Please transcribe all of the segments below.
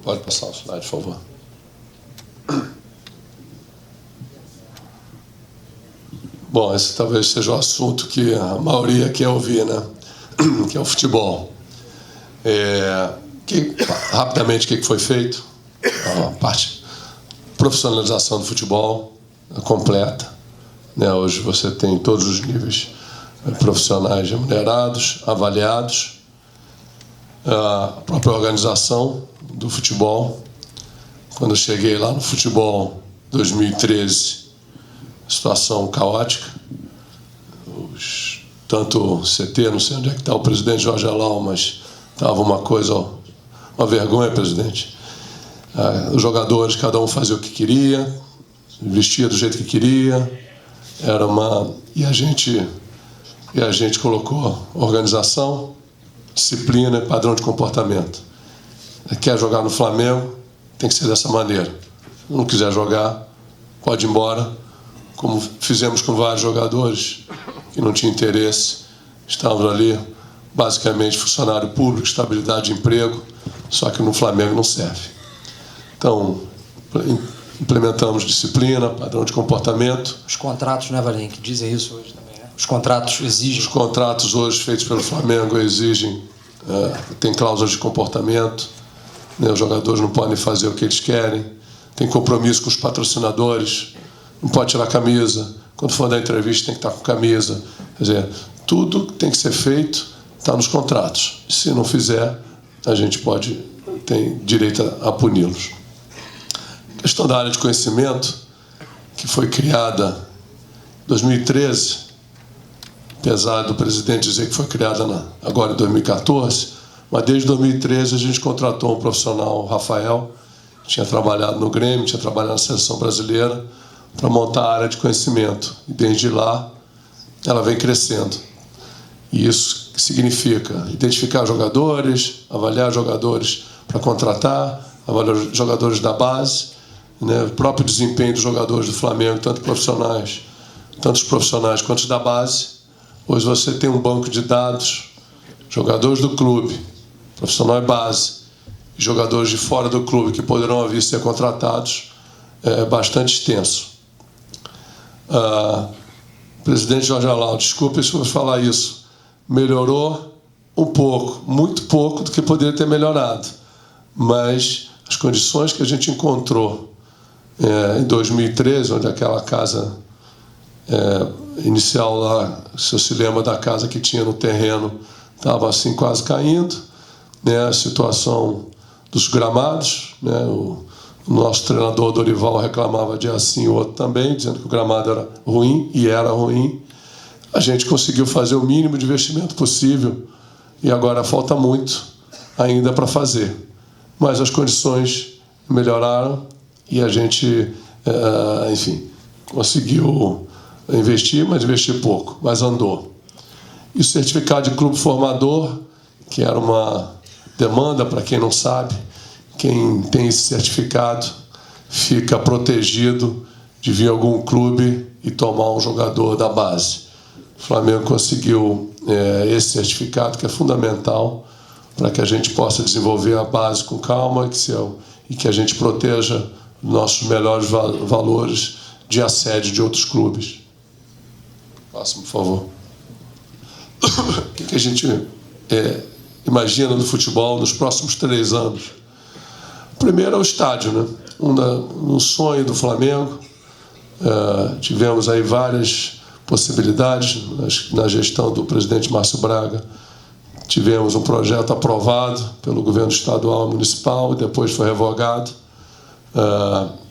Pode passar o slide, por favor. Bom, esse talvez seja o assunto que a maioria quer ouvir, né? Que é o futebol. Rapidamente, o que foi feito? A parte profissionalização do futebol completa, né? Hoje você tem todos os níveis profissionais remunerados, avaliados, a própria organização do futebol. Quando eu cheguei lá no futebol 2013, situação caótica, tanto o CT, não sei onde é que está o presidente Jorge Alau, mas estava uma vergonha, presidente. Os jogadores, cada um fazia o que queria, vestia do jeito que queria, e a gente colocou organização, disciplina e padrão de comportamento. Quer jogar no Flamengo, tem que ser dessa maneira. Se não quiser jogar, pode ir embora, como fizemos com vários jogadores que não tinham interesse, estavam ali, basicamente funcionário público, estabilidade de emprego, só que no Flamengo não serve. Então, implementamos disciplina, padrão de comportamento. Os contratos, né, Valim, que dizem isso hoje também, né? Os contratos exigem... Os contratos hoje feitos pelo Flamengo exigem, tem cláusulas de comportamento, né? Os jogadores não podem fazer o que eles querem, tem compromisso com os patrocinadores, não pode tirar a camisa, quando for dar entrevista tem que estar com camisa. Quer dizer, tudo tem que ser feito, está nos contratos. Se não fizer, a gente tem direito a puni-los. A questão da área de conhecimento, que foi criada em 2013, apesar do presidente dizer que foi criada agora em 2014, mas desde 2013 a gente contratou um profissional, o Rafael, que tinha trabalhado no Grêmio, tinha trabalhado na Seleção Brasileira, para montar a área de conhecimento. E desde lá ela vem crescendo. E isso significa identificar jogadores, avaliar jogadores para contratar, avaliar jogadores da base, né? O próprio desempenho dos jogadores do Flamengo, tanto os profissionais quanto os da base. Hoje você tem um banco de dados, jogadores do clube, profissional e base, e jogadores de fora do clube que poderão vir a ser contratados, bastante extenso. Presidente Jorge Alau, desculpe se eu vou falar isso, melhorou um pouco, muito pouco do que poderia ter melhorado, mas as condições que a gente encontrou em 2013, onde aquela casa inicial lá, se você se lembra da casa que tinha no terreno, estava assim quase caindo, né? A situação dos gramados, né? O nosso treinador Dorival reclamava de assim, o outro também, dizendo que o gramado era ruim, e era ruim. A gente conseguiu fazer o mínimo de investimento possível, e agora falta muito ainda para fazer. Mas as condições melhoraram e a gente, enfim, conseguiu investir, mas investir pouco, mas andou. E o certificado de clube formador, que era uma demanda, para quem não sabe, quem tem esse certificado fica protegido de vir a algum clube e tomar um jogador da base. O Flamengo conseguiu esse certificado, que é fundamental para que a gente possa desenvolver a base com calma e que a gente proteja nossos melhores valores de assédio de outros clubes. Próximo, por favor. O que a gente imagina do futebol nos próximos 3 anos? Primeiro é o estádio, né? Um sonho do Flamengo. Tivemos aí várias possibilidades na gestão do presidente Márcio Braga. Tivemos um projeto aprovado pelo governo estadual e municipal e depois foi revogado.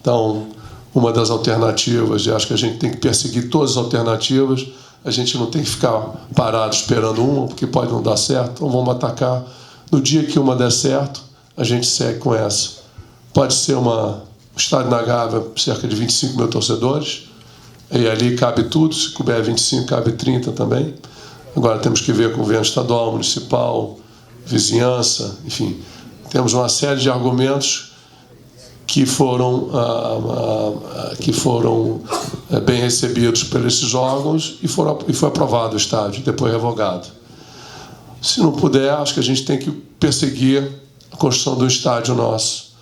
Então, uma das alternativas, e acho que a gente tem que perseguir todas as alternativas, a gente não tem que ficar parado esperando uma, porque pode não dar certo, então vamos atacar. No dia que uma der certo, a gente segue com essa. Pode ser o estádio na Gávea, cerca de 25 mil torcedores, e ali cabe tudo, se couber 25, cabe 30 também. Agora temos que ver com o governo estadual, municipal, vizinhança, enfim. Temos uma série de argumentos que foram bem recebidos por esses órgãos e foi aprovado o estádio, depois revogado. Se não puder, acho que a gente tem que perseguir a construção do estádio nosso.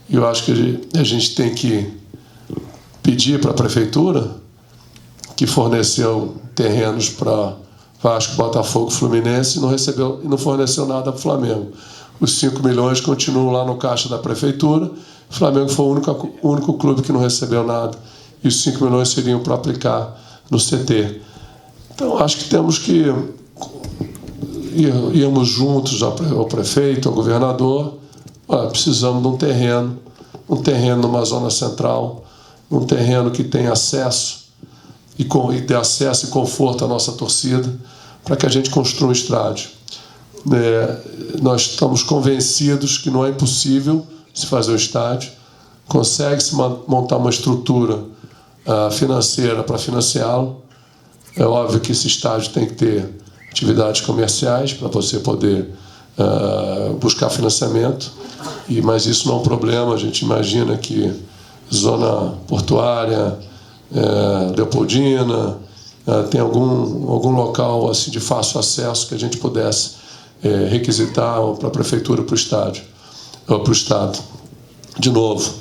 E eu acho que a gente tem que pedir para a Prefeitura, que forneceu terrenos para Vasco, Botafogo, Fluminense, e não forneceu nada para o Flamengo. Os 5 milhões continuam lá no caixa da Prefeitura. O Flamengo foi o único clube que não recebeu nada. E os 5 milhões seriam para aplicar no CT. Então, acho que temos que irmos juntos ao prefeito, ao governador. Precisamos de um terreno numa zona central, um terreno que tenha acesso e dê acesso e conforto à nossa torcida, para que a gente construa um estádio. Nós estamos convencidos que não é impossível se fazer o estádio, consegue-se montar uma estrutura financeira para financiá-lo. É óbvio que esse estádio tem que ter atividades comerciais para você poder buscar financiamento, mas isso não é um problema. A gente imagina que zona portuária, Leopoldina, tem algum local assim, de fácil acesso que a gente pudesse requisitar para a Prefeitura, para o estádio, ou para o Estado. De novo,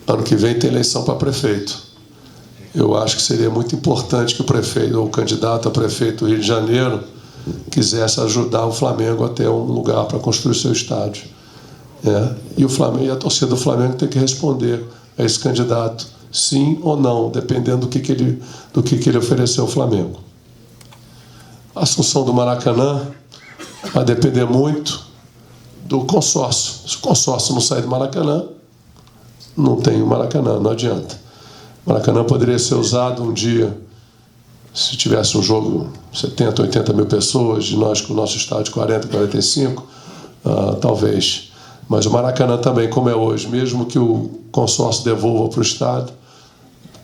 ano que vem tem eleição para prefeito. Eu acho que seria muito importante que o prefeito, ou o candidato a prefeito do Rio de Janeiro, quisesse ajudar o Flamengo a ter um lugar para construir seu estádio. E o Flamengo, e a torcida do Flamengo tem que responder a esse candidato, sim ou não, dependendo do que ele ofereceu ao Flamengo. A assunção do Maracanã vai depender muito do consórcio. Se o consórcio não sair do Maracanã, não tem o Maracanã, não adianta. O Maracanã poderia ser usado um dia, se tivesse um jogo 70, 80 mil pessoas, de nós com o nosso estádio 40, 45, talvez. Mas o Maracanã também, como é hoje, mesmo que o consórcio devolva para o Estado,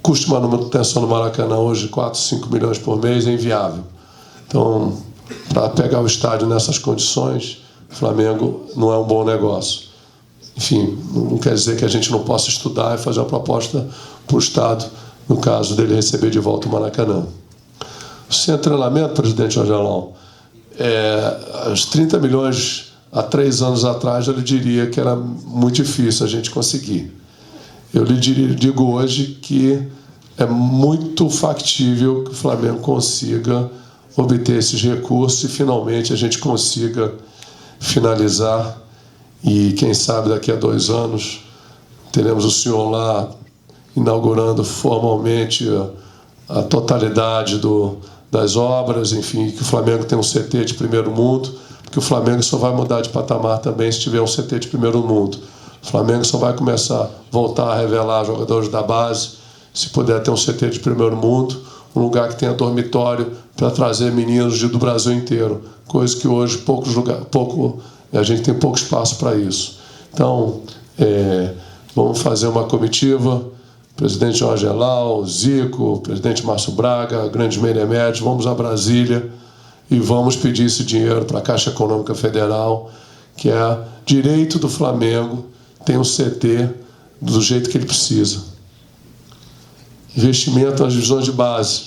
custo de manutenção do Maracanã hoje, 4, 5 milhões por mês, é inviável. Então, para pegar o estádio nessas condições, o Flamengo não é um bom negócio. Enfim, não quer dizer que a gente não possa estudar e fazer uma proposta para o Estado, no caso dele receber de volta o Maracanã. Sem treinamento, presidente Angelão, os 30 milhões há 3 anos atrás, eu lhe diria que era muito difícil a gente conseguir. Eu lhe digo hoje que é muito factível que o Flamengo consiga obter esses recursos e finalmente a gente consiga finalizar. E quem sabe daqui a 2 anos teremos o senhor lá inaugurando formalmente a totalidade das obras, enfim, que o Flamengo tem um CT de primeiro mundo, porque o Flamengo só vai mudar de patamar também se tiver um CT de primeiro mundo. O Flamengo só vai começar a voltar a revelar jogadores da base se puder ter um CT de primeiro mundo, um lugar que tenha dormitório para trazer meninos do Brasil inteiro, coisa que hoje a gente tem pouco espaço para isso. Então, vamos fazer uma comitiva, presidente Jorge Elal, Zico, presidente Márcio Braga, grandes meremédios, vamos a Brasília e vamos pedir esse dinheiro para a Caixa Econômica Federal, que é direito do Flamengo ter um CT do jeito que ele precisa. Investimento nas divisões de base.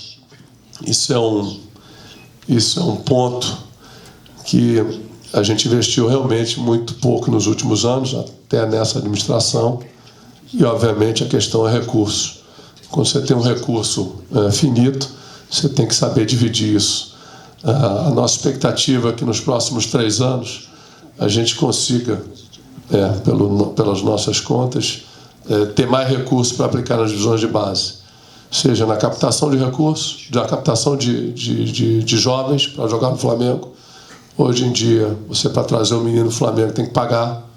Isso é um ponto que a gente investiu realmente muito pouco nos últimos anos, até nessa administração, e, obviamente, a questão é recurso. Quando você tem um recurso finito, você tem que saber dividir isso. A nossa expectativa é que nos próximos 3 anos a gente consiga, pelas nossas contas, ter mais recursos para aplicar nas divisões de base, seja na captação de recursos, na captação de jovens para jogar no Flamengo. Hoje em dia, você para trazer um menino do Flamengo tem que pagar,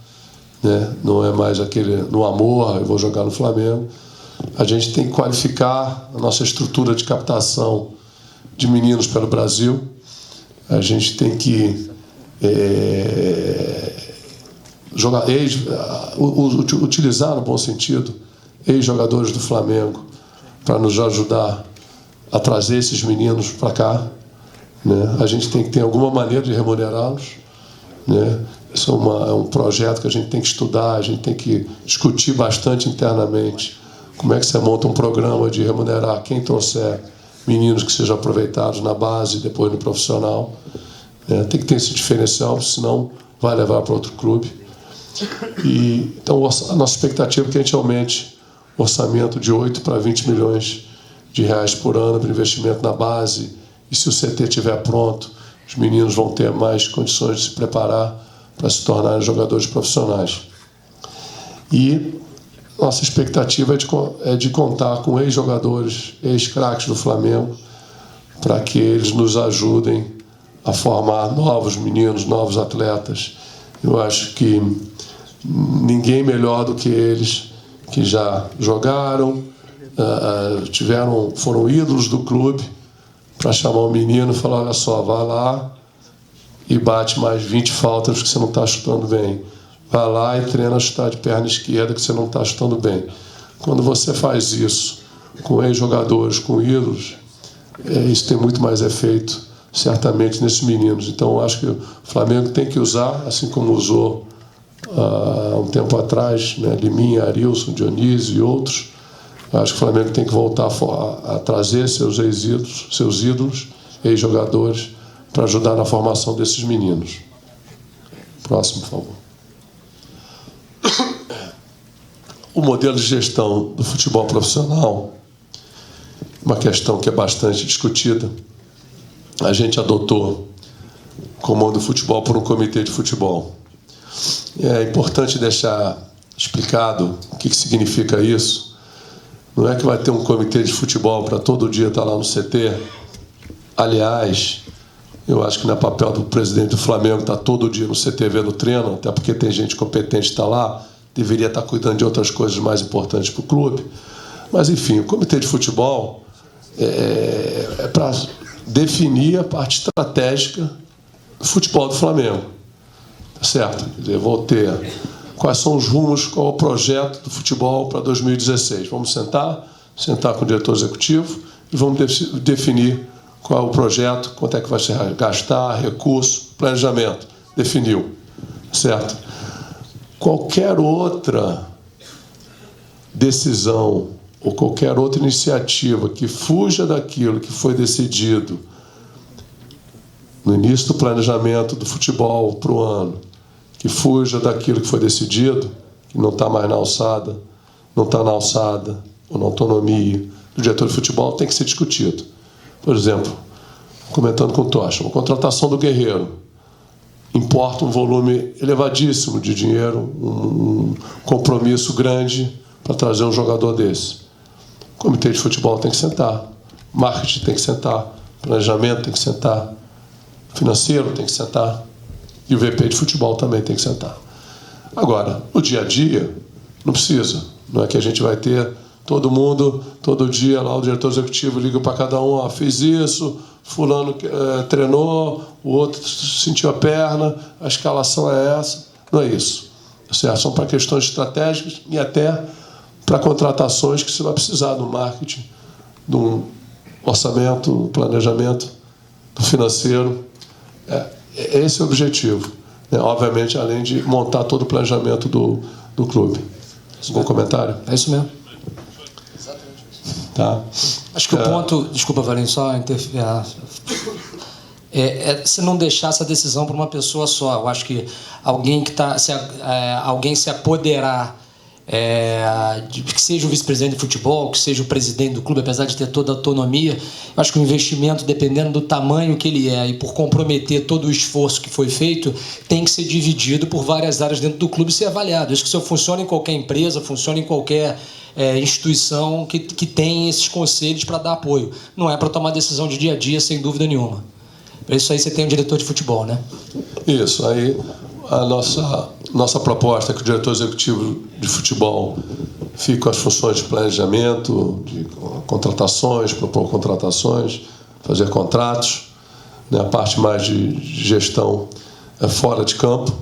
né? Não é mais aquele no amor, eu vou jogar no Flamengo. A gente tem que qualificar a nossa estrutura de captação de meninos pelo Brasil. A gente tem que utilizar, no bom sentido, ex-jogadores do Flamengo para nos ajudar a trazer esses meninos para cá, né? A gente tem que ter alguma maneira de remunerá-los, né? Isso é um projeto que a gente tem que estudar, a gente tem que discutir bastante internamente como é que você monta um programa de remunerar quem trouxer meninos que sejam aproveitados na base e depois no profissional, né? Tem que ter esse diferencial, senão vai levar para outro clube. Então, a nossa expectativa é que a gente aumente o orçamento de 8 para 20 milhões de reais por ano para investimento na base, e se o CT estiver pronto, os meninos vão ter mais condições de se preparar para se tornarem jogadores profissionais. E nossa expectativa é de contar com ex-jogadores, ex-craques do Flamengo, para que eles nos ajudem a formar novos meninos, novos atletas. Eu acho que ninguém melhor do que eles, que já jogaram, foram ídolos do clube, para chamar o menino e falar: olha só, vai lá e bate mais 20 faltas que você não está chutando bem. Vai lá e treina a chutar de perna esquerda que você não está chutando bem. Quando você faz isso com ex-jogadores, com ídolos, isso tem muito mais efeito, certamente, nesses meninos. Então, eu acho que o Flamengo tem que usar, assim como usou há um tempo atrás, né, Liminha, Arilson, Dionísio e outros. Eu acho que o Flamengo tem que voltar a trazer seus ex-ídolos, seus ídolos, ex-jogadores, para ajudar na formação desses meninos. Próximo, por favor. O modelo de gestão do futebol profissional, uma questão que é bastante discutida. A gente adotou o comando do futebol por um comitê de futebol. É importante deixar explicado o que significa isso. Não é que vai ter um comitê de futebol para todo dia estar lá no CT. Aliás, eu acho que não é papel do presidente do Flamengo estar todo dia no CT vendo treino, até porque tem gente competente que está lá, deveria estar cuidando de outras coisas mais importantes para o clube. Mas, enfim, o comitê de futebol é para definir a parte estratégica do futebol do Flamengo. Tá certo? Quer dizer, vou ter quais são os rumos, qual é o projeto do futebol para 2016. Vamos sentar com o diretor executivo e vamos definir qual é o projeto, quanto é que vai se gastar, recurso, planejamento. Definiu. Certo? Qualquer outra decisão ou qualquer outra iniciativa que fuja daquilo que foi decidido no início do planejamento do futebol para o ano, que fuja daquilo que foi decidido, que não está mais na alçada, não está na alçada ou na autonomia do diretor de futebol, tem que ser discutido. Por exemplo, comentando com o Tocha, a contratação do Guerreiro importa um volume elevadíssimo de dinheiro, um compromisso grande para trazer um jogador desse. O comitê de futebol tem que sentar, marketing tem que sentar, planejamento tem que sentar, financeiro tem que sentar, e o VP de futebol também tem que sentar. Agora, no dia a dia, não precisa. Não é que a gente vai ter todo mundo, todo dia, lá o diretor executivo liga para cada um: fiz isso, fulano treinou, o outro sentiu a perna, a escalação é essa. Não é isso. Certo? São para questões estratégicas e até para contratações que você vai precisar do marketing, do orçamento, do planejamento, do financeiro. Esse é o objetivo, né? Obviamente, além de montar todo o planejamento do clube. Algum comentário? É isso mesmo. Tá. Acho que o ponto... Desculpa, Valentim, só interferir. Se não deixar essa decisão para uma pessoa só. Eu acho que alguém alguém se apoderar, que seja o vice-presidente de futebol, que seja o presidente do clube, apesar de ter toda a autonomia, eu acho que o investimento, dependendo do tamanho que ele é e por comprometer todo o esforço que foi feito, tem que ser dividido por várias áreas dentro do clube e ser avaliado. Isso que isso funciona em qualquer empresa, funciona em qualquer instituição que tem esses conselhos para dar apoio. Não é para tomar decisão de dia a dia, sem dúvida nenhuma. Para isso aí você tem um diretor de futebol, né? Isso, aí a nossa proposta é que o diretor executivo de futebol fique com as funções de planejamento, de contratações, propor contratações, fazer contratos, né? A parte mais de gestão fora de campo,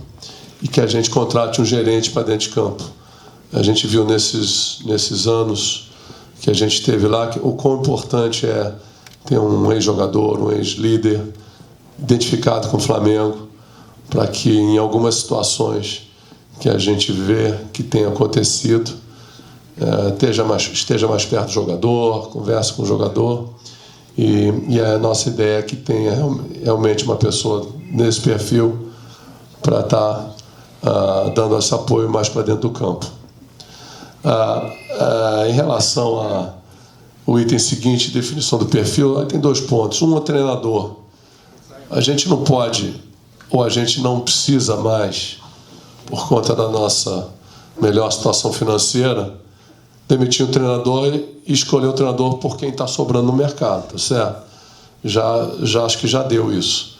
e que a gente contrate um gerente para dentro de campo. A gente viu nesses anos que a gente teve lá o quão importante é ter um ex-jogador, um ex-líder identificado com o Flamengo, para que em algumas situações que a gente vê que tem acontecido, esteja mais perto do jogador, converse com o jogador, e a nossa ideia é que tenha realmente uma pessoa nesse perfil para estar dando esse apoio mais para dentro do campo. Em relação ao item seguinte, definição do perfil, aí tem 2 pontos. Um é o treinador. A gente não pode, ou a gente não precisa mais, por conta da nossa melhor situação financeira, demitir um treinador e escolher um treinador por quem está sobrando no mercado, tá certo? Já acho que já deu isso.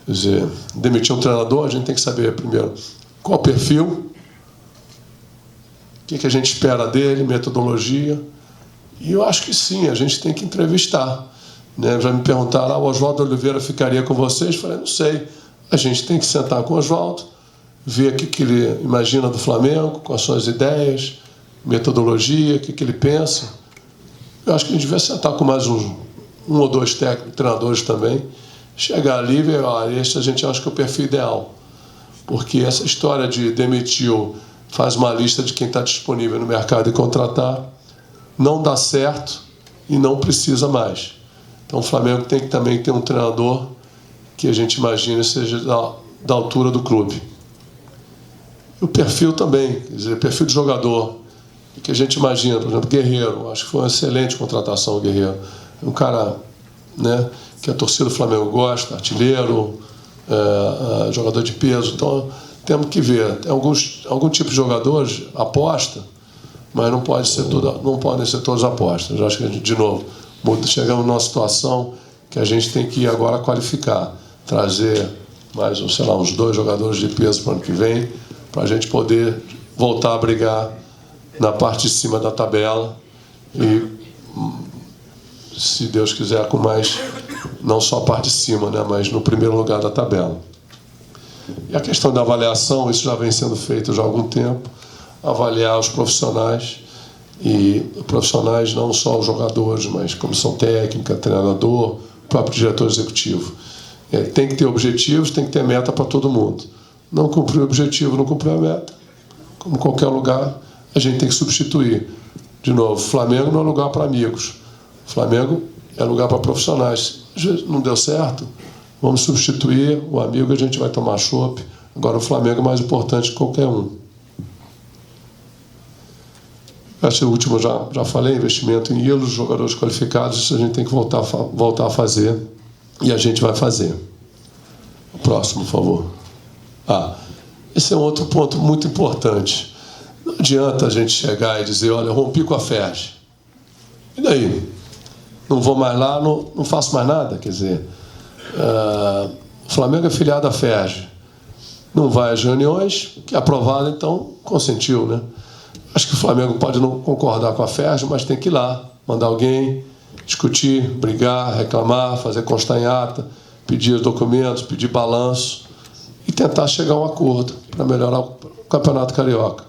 Quer dizer, demitir um treinador, a gente tem que saber primeiro qual o perfil, o que a gente espera dele, metodologia. E eu acho que sim, a gente tem que entrevistar. Né? Já me perguntaram, o Oswaldo Oliveira ficaria com vocês? Eu falei, não sei. A gente tem que sentar com o Oswaldo, ver o que ele imagina do Flamengo, quais são as ideias, metodologia, o que ele pensa. Eu acho que a gente devia sentar com mais um ou 2 técnicos, treinadores também, chegar ali e ver, esse a gente acha que é o perfil ideal. Porque essa história de demitiu, faz uma lista de quem está disponível no mercado e contratar, não dá certo e não precisa mais. Então o Flamengo tem que também ter um treinador que a gente imagine seja da altura do clube. E o perfil também, quer dizer, perfil de jogador, que a gente imagina, por exemplo, Guerreiro, acho que foi uma excelente contratação o Guerreiro. Um cara, né, que a torcida do Flamengo gosta, artilheiro, jogador de peso. Então temos que ver. Tem algum tipo de jogadores aposta, mas não podem ser todas apostas. Eu acho que, de novo, chegamos numa situação que a gente tem que agora qualificar, trazer mais, sei lá, uns 2 jogadores de peso para o ano que vem, para a gente poder voltar a brigar na parte de cima da tabela e, se Deus quiser, com mais, não só a parte de cima, né, mas no primeiro lugar da tabela. E a questão da avaliação, isso já vem sendo feito já há algum tempo, avaliar os profissionais, e profissionais não só os jogadores, mas comissão técnica, treinador, próprio diretor executivo. Tem que ter objetivos, tem que ter meta para todo mundo. Não cumprir o objetivo, não cumprir a meta, como qualquer lugar, a gente tem que substituir. De novo, Flamengo não é lugar para amigos. Flamengo é lugar para profissionais. Não deu certo, vamos substituir o amigo, a gente vai tomar chopp. Agora o Flamengo é mais importante que qualquer um. Esse último eu já falei, investimento em ídolos, jogadores qualificados, isso a gente tem que voltar a fazer, e a gente vai fazer. O próximo, por favor. Esse é um outro ponto muito importante. Não adianta a gente chegar e dizer, olha, eu rompi com a FERJ. E daí? Não vou mais lá, não faço mais nada? Quer dizer, o Flamengo é filiado à FERJ. Não vai às reuniões, que é aprovado, então consentiu, né? Acho que o Flamengo pode não concordar com a FERJ, mas tem que ir lá, mandar alguém, discutir, brigar, reclamar, fazer constar em ata, pedir os documentos, pedir balanço e tentar chegar a um acordo para melhorar o Campeonato Carioca.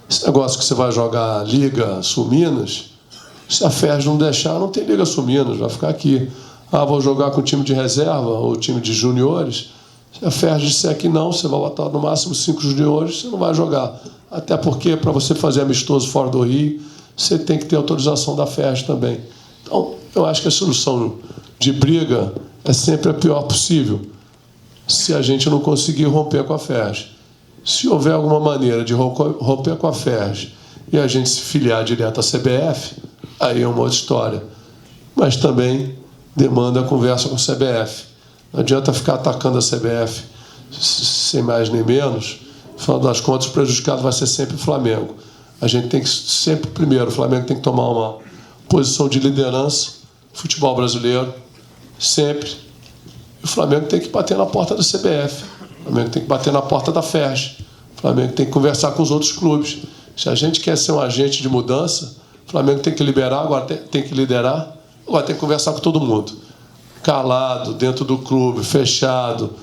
Esse negócio que você vai jogar Liga Sul-Minas, se a FERJ não deixar, não tem Liga Sul-Minas, vai ficar aqui. Vou jogar com o time de reserva ou time de juniores. Se a FERJ disser que não, você vai botar no máximo 5 juniores, você não vai jogar. Até porque, para você fazer amistoso fora do Rio, você tem que ter autorização da FERJ também. Então, eu acho que a solução de briga é sempre a pior possível, se a gente não conseguir romper com a FERJ. Se houver alguma maneira de romper com a FERJ e a gente se filiar direto à CBF, aí é uma outra história. Mas também demanda conversa com a CBF. Não adianta ficar atacando a CBF sem mais nem menos. No final das contas, o prejudicado vai ser sempre o Flamengo. A gente tem que sempre, primeiro, o Flamengo tem que tomar uma posição de liderança no futebol brasileiro, sempre. E o Flamengo tem que bater na porta da CBF. O Flamengo tem que bater na porta da FERJ. O Flamengo tem que conversar com os outros clubes. Se a gente quer ser um agente de mudança, o Flamengo tem que liberar, agora tem que liderar, agora tem que conversar com todo mundo. Calado, dentro do clube, fechado,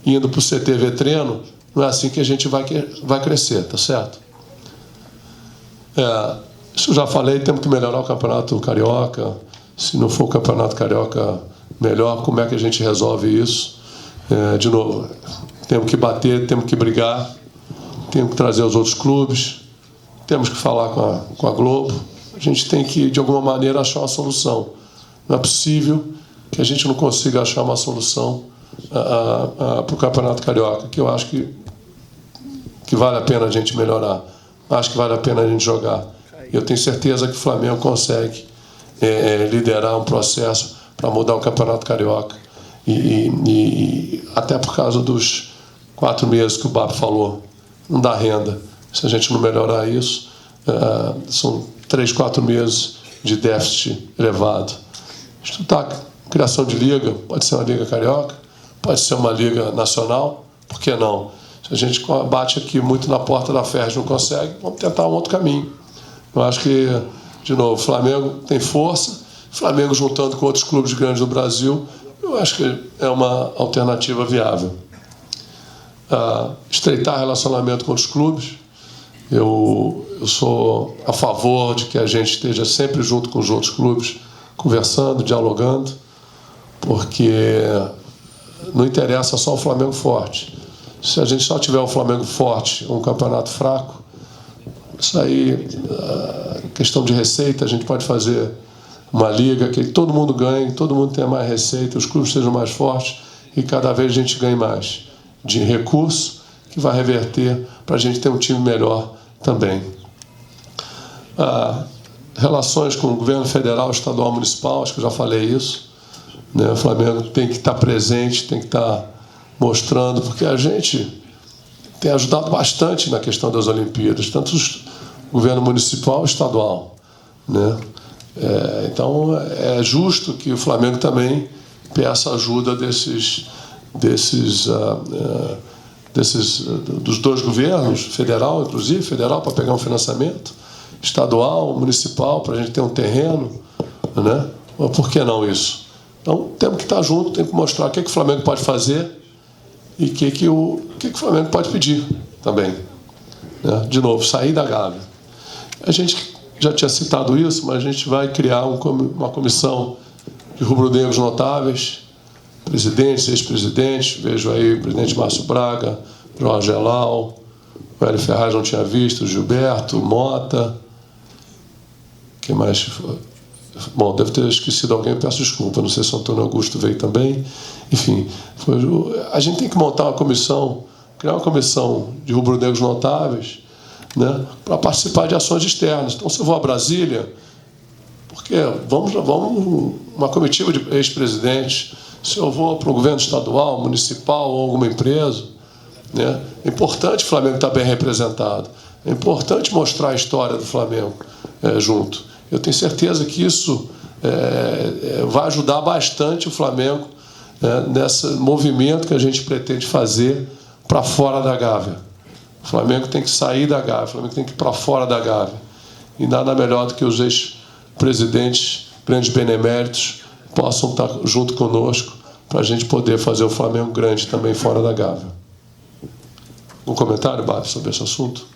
indo para o CT treino, não é assim que a gente vai crescer, tá certo? Isso eu já falei, temos que melhorar o Campeonato Carioca. Se não for o Campeonato Carioca melhor, como é que a gente resolve isso? De novo, temos que bater, temos que brigar, temos que trazer os outros clubes, temos que falar com a Globo. A gente tem que, de alguma maneira, achar uma solução. Não é possível que a gente não consiga achar uma solução para o Campeonato Carioca, que eu acho que que vale a pena a gente melhorar, acho que vale a pena a gente jogar. Eu tenho certeza que o Flamengo consegue liderar um processo para mudar o Campeonato Carioca. E até por causa dos 4 meses que o Bap falou, não dá renda. Se a gente não melhorar isso, são 3, 4 meses de déficit elevado. Estudar criação de liga, pode ser uma liga carioca, pode ser uma liga nacional, por que não? Se a gente bate aqui muito na porta da FERJ e não consegue, vamos tentar um outro caminho. Eu acho que, de novo, o Flamengo tem força, o Flamengo juntando com outros clubes grandes do Brasil, eu acho que é uma alternativa viável. Estreitar relacionamento com os clubes, eu sou a favor de que a gente esteja sempre junto com os outros clubes, conversando, dialogando, porque não interessa só o Flamengo forte. Se a gente só tiver o Flamengo forte, um campeonato fraco, isso aí, questão de receita, a gente pode fazer uma liga que todo mundo ganhe, todo mundo tenha mais receita, os clubes sejam mais fortes e cada vez a gente ganhe mais de recurso que vai reverter para a gente ter um time melhor também. Relações com o governo federal, estadual, municipal, acho que eu já falei isso, né? O Flamengo tem que estar presente, tem que estar mostrando, porque a gente tem ajudado bastante na questão das Olimpíadas, tanto o governo municipal e estadual, né? Então é justo que o Flamengo também peça ajuda dos dois governos, federal, inclusive, federal para pegar um financiamento, estadual, municipal, para a gente ter um terreno, né? Mas por que não isso? Então temos que estar junto, temos que mostrar o que o Flamengo pode fazer e o que o Flamengo pode pedir também, né? De novo, sair da Gávea. A gente já tinha citado isso, mas a gente vai criar uma comissão de rubro-negros notáveis, presidentes, ex-presidentes, vejo aí o presidente Márcio Braga, Jorge Elal, o Hélio Ferraz não tinha visto, Gilberto, Mota, quem mais? Bom, deve ter esquecido alguém, peço desculpa, não sei se o Antônio Augusto veio também. Enfim, a gente tem que montar uma comissão, criar uma comissão de rubro-negros notáveis, né, para participar de ações externas. Então, se eu vou a Brasília, porque vamos uma comitiva de ex-presidentes, se eu vou para o governo estadual, municipal ou alguma empresa, né, é importante o Flamengo estar bem representado. É importante mostrar a história do Flamengo junto. Eu tenho certeza que isso vai ajudar bastante o Flamengo nesse movimento que a gente pretende fazer para fora da Gávea. O Flamengo tem que sair da Gávea, o Flamengo tem que ir para fora da Gávea. E nada melhor do que os ex-presidentes, grandes beneméritos, possam estar junto conosco para a gente poder fazer o Flamengo grande também fora da Gávea. Um comentário, Bárbara, sobre esse assunto?